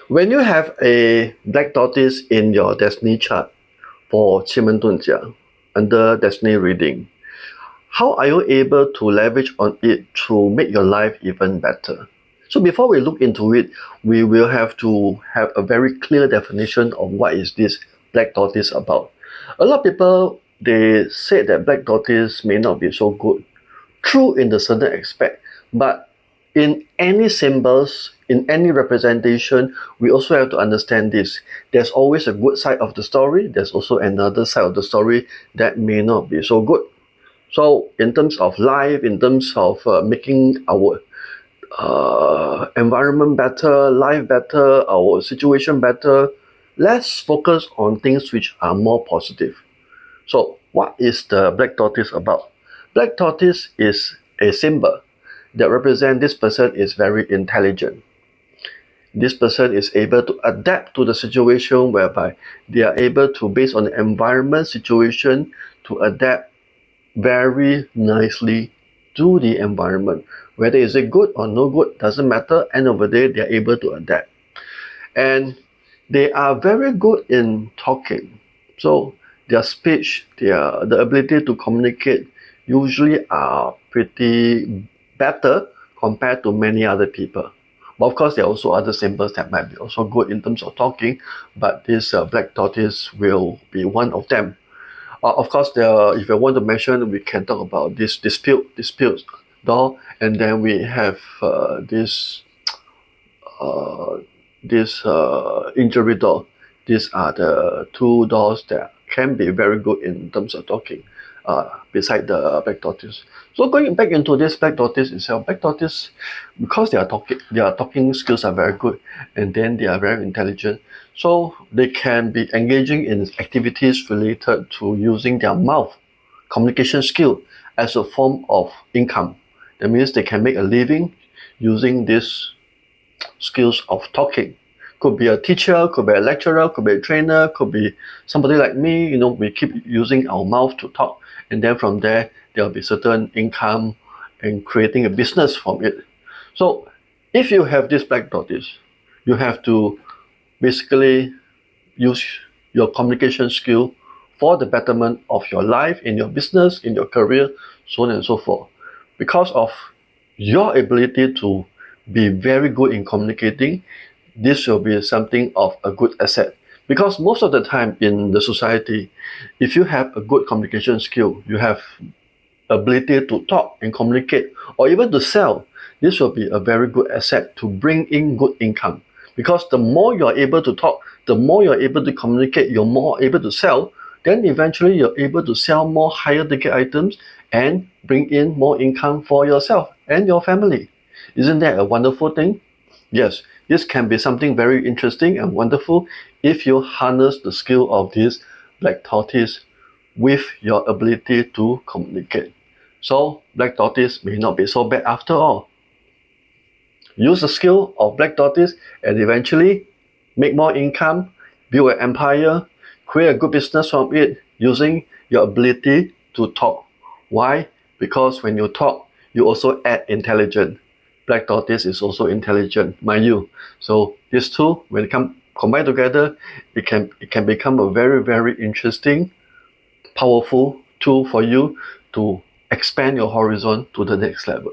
When you have a black tortoise in your destiny chart for Qi Men Dun Jia under destiny reading, how are you able to leverage on it to make your life even better? So before we look into it, we will have to have a very clear definition of what is this black tortoise about. A lot of people, they say that black tortoise may not be so good. True in the certain aspect, but in any symbols, in any representation, we also have to understand this. There's always a good side of the story. There's also another side of the story that may not be so good. So in terms of life, in terms of making our environment better, life better, our situation better, let's focus on things which are more positive. So what is the black tortoise about? Black tortoise is a symbol that represents this person is very intelligent. This person is able to adapt to the situation whereby they are able to, based on the environment situation, to adapt very nicely to the environment. Whether is it good or no good, doesn't matter. End of the day, they are able to adapt. And they are very good in talking. So their speech, the ability to communicate usually are pretty better compared to many other people. But of course, there are also other symbols that might be also good in terms of talking, but this black tortoise will be one of them. Of course, if I want to mention, we can talk about this dispute doll, and then we have uh, this injury doll. These are the two dolls that can be very good in terms of talking, beside the black tortoise. So going back into this black tortoise itself, black tortoise, because their talking skills are very good, and then they are very intelligent, so they can be engaging in activities related to using their mouth communication skill as a form of income. That means they can make a living using these skills of talking. Could be a teacher, could be a lecturer, could be a trainer, could be somebody like me. We keep using our mouth to talk, and then from there there'll be certain income and creating a business from it. So if you have this black tortoise, you have to basically use your communication skill for the betterment of your life, in your business, in your career, so on and so forth. Because of your ability to be very good in communicating, this will be something of a good asset. Because most of the time in the society, if you have a good communication skill, you have ability to talk and communicate, or even to sell, this will be a very good asset to bring in good income. Because the more you're able to talk, the more you're able to communicate, you're more able to sell, then eventually you're able to sell more higher ticket items and bring in more income for yourself and your family. Isn't that a wonderful thing? Yes, this can be something very interesting and wonderful if you harness the skill of this black tortoise with your ability to communicate. So black tortoise may not be so bad after all. Use the skill of black tortoise and eventually make more income, build an empire, create a good business from it using your ability to talk. Why? Because when you talk, you also add intelligence. Black tortoise is also intelligent, mind you. So these two, when it combined together, it can become a very, very interesting, powerful tool for you to expand your horizon to the next level.